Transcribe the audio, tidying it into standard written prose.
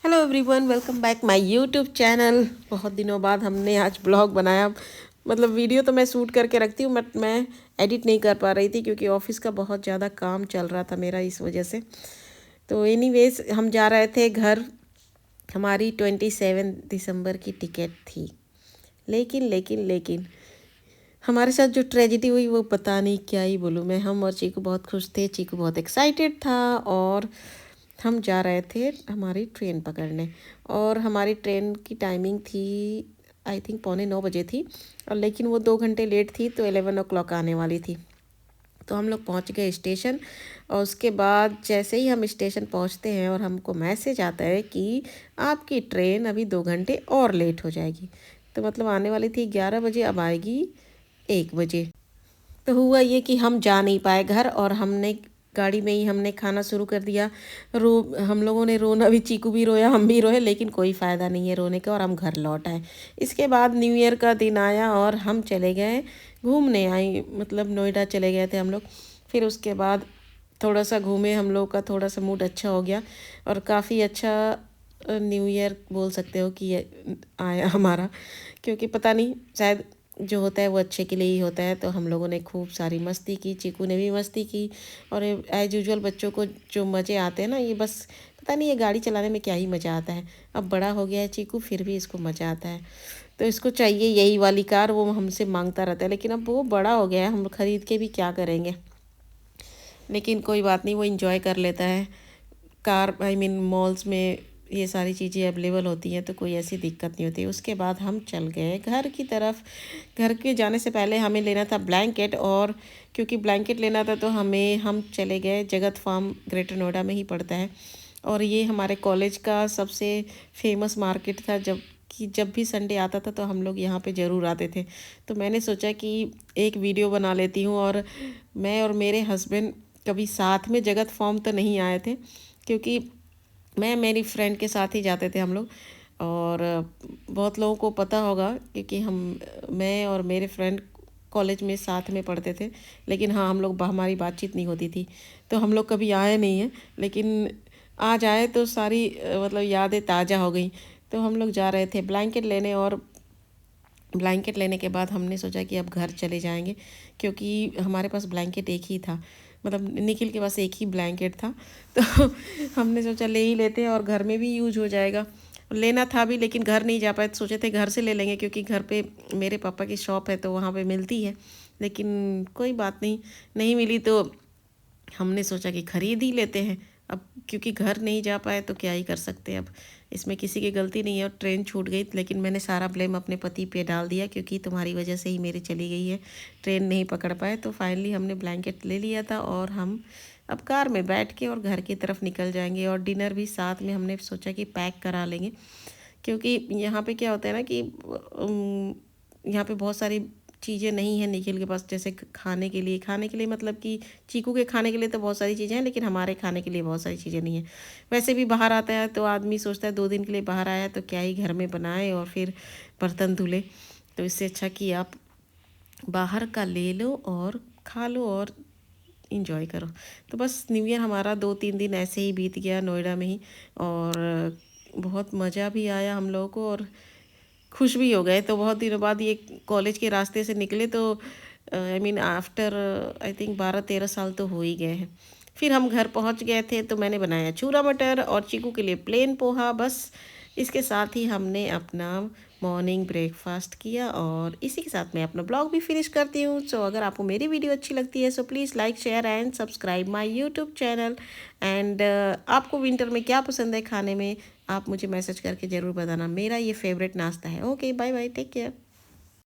Hello everyone, welcome back my YouTube channel. बहुत दिनों बाद हमने आज ब्लॉग बनाया। मतलब वीडियो तो मैं शूट करके रखती हूँ बट मैं एडिट नहीं कर पा रही थी क्योंकि ऑफिस का बहुत ज़्यादा काम चल रहा था मेरा, इस वजह से। तो एनीवेज हम जा रहे थे घर। हमारी 27 दिसंबर की टिकट थी। लेकिन हमारे साथ जो ट्रेजिडी हुई वो पता नहीं क्या ही बोलूँ मैं। हम और चीकू बहुत खुश थे, चीकू बहुत एक्साइटेड था और हम जा रहे थे हमारी ट्रेन पकड़ने। और हमारी ट्रेन की टाइमिंग थी, आई थिंक 8:45 थी। और लेकिन वो 2 घंटे लेट थी तो 11 o'clock आने वाली थी। तो हम लोग पहुंच गए स्टेशन। और उसके बाद जैसे ही हम स्टेशन पहुंचते हैं और हमको मैसेज आता है कि आपकी ट्रेन अभी 2 घंटे और लेट हो जाएगी। तो मतलब आने वाली थी 11 बजे, अब आएगी 1 बजे। तो हुआ ये कि हम जा नहीं पाए घर और हमने गाड़ी में ही हमने खाना शुरू कर दिया। रो हम लोगों ने रोना भी, चीकू भी रोया, हम भी रोए, लेकिन कोई फ़ायदा नहीं है रोने का और हम घर लौट आए। इसके बाद न्यू ईयर का दिन आया और हम चले गए घूमने। आई मतलब नोएडा चले गए थे हम लोग। फिर उसके बाद थोड़ा सा घूमे, हम लोग का थोड़ा सा मूड अच्छा हो गया और काफ़ी अच्छा न्यू ईयर बोल सकते हो कि ये आया हमारा। क्योंकि पता नहीं, शायद जो होता है वो अच्छे के लिए ही होता है। तो हम लोगों ने खूब सारी मस्ती की, चीकू ने भी मस्ती की। और एज यूजुअल बच्चों को जो मज़े आते हैं ना, ये बस पता नहीं ये गाड़ी चलाने में क्या ही मज़ा आता है। अब बड़ा हो गया है चीकू, फिर भी इसको मज़ा आता है। तो इसको चाहिए यही वाली कार, वो हमसे मांगता रहता है। लेकिन अब वो बड़ा हो गया है, हम खरीद के भी क्या करेंगे। लेकिन कोई बात नहीं, वो इंजॉय कर लेता है। कार आई मीन मॉल्स में ये सारी चीज़ें अवेलेबल होती हैं तो कोई ऐसी दिक्कत नहीं होती। उसके बाद हम चल गए घर की तरफ। घर के जाने से पहले हमें लेना था ब्लैंकेट, और क्योंकि ब्लैंकेट लेना था तो हम चले गए जगत फार्म, ग्रेटर नोएडा में ही पड़ता है। और ये हमारे कॉलेज का सबसे फेमस मार्केट था। जब भी संडे आता था तो हम लोग यहाँ पे ज़रूर आते थे। तो मैंने सोचा कि एक वीडियो बना लेती हूँ। और मैं और मेरे हस्बैंड कभी साथ में जगत फॉर्म तो नहीं आए थे, क्योंकि मैं मेरी फ्रेंड के साथ ही जाते थे हम लोग। और बहुत लोगों को पता होगा क्योंकि मैं और मेरे फ्रेंड कॉलेज में साथ में पढ़ते थे। लेकिन हाँ, हम लोग हमारी बातचीत नहीं होती थी तो हम लोग कभी आए नहीं हैं। लेकिन आज आए तो सारी मतलब यादें ताज़ा हो गई। तो हम लोग जा रहे थे ब्लैंकेट लेने, और ब्लैंकेट लेने के बाद हमने सोचा कि अब घर चले जाएंगे, क्योंकि हमारे पास ब्लैंकेट एक ही था। मतलब निखिल के पास एक ही ब्लैंकेट था। तो हमने सोचा ले ही लेते हैं और घर में भी यूज हो जाएगा। लेना था भी लेकिन घर नहीं जा पाए तो सोचे थे घर से ले लेंगे, क्योंकि घर पे मेरे पापा की शॉप है तो वहाँ पे मिलती है। लेकिन कोई बात नहीं, नहीं मिली तो हमने सोचा कि ख़रीद ही लेते हैं। अब क्योंकि घर नहीं जा पाए तो क्या ही कर सकते हैं। अब इसमें किसी की गलती नहीं है और ट्रेन छूट गई, लेकिन मैंने सारा ब्लेम अपने पति पे डाल दिया, क्योंकि तुम्हारी वजह से ही मेरी चली गई है, ट्रेन नहीं पकड़ पाए। तो फाइनली हमने ब्लैंकेट ले लिया था और हम अब कार में बैठ के और घर की तरफ निकल जाएंगे। और डिनर भी साथ में हमने सोचा कि पैक करा लेंगे, क्योंकि यहाँ पे क्या होता है ना कि यहाँ पे बहुत सारी चीज़ें नहीं हैं निखिल के पास। जैसे खाने के लिए मतलब कि चीकू के खाने के लिए तो बहुत सारी चीज़ें हैं, लेकिन हमारे खाने के लिए बहुत सारी चीज़ें नहीं हैं। वैसे भी बाहर आता है तो आदमी सोचता है 2 दिन के लिए बाहर आया है तो क्या ही घर में बनाए और फिर बर्तन धुले। तो इससे अच्छा कि आप बाहर का ले लो और खा लो और इंजॉय करो। तो बस न्यू ईयर हमारा 2-3 दिन ऐसे ही बीत गया नोएडा में ही। और बहुत मज़ा भी आया हम लोगों को और खुश भी हो गए। तो बहुत दिनों बाद ये कॉलेज के रास्ते से निकले तो I mean after I think 12-13 साल तो हो ही गए हैं। फिर हम घर पहुंच गए थे तो मैंने बनाया चूरा मटर और चीकू के लिए प्लेन पोहा। बस इसके साथ ही हमने अपना मॉर्निंग ब्रेकफास्ट किया और इसी के साथ मैं अपना ब्लॉग भी फिनिश करती हूँ। सो अगर आपको मेरी वीडियो अच्छी लगती है so please like share and subscribe my YouTube channel. And आपको विंटर में क्या पसंद है खाने में, आप मुझे मैसेज करके ज़रूर बताना। मेरा ये फेवरेट नाश्ता है। Okay, bye bye, take care.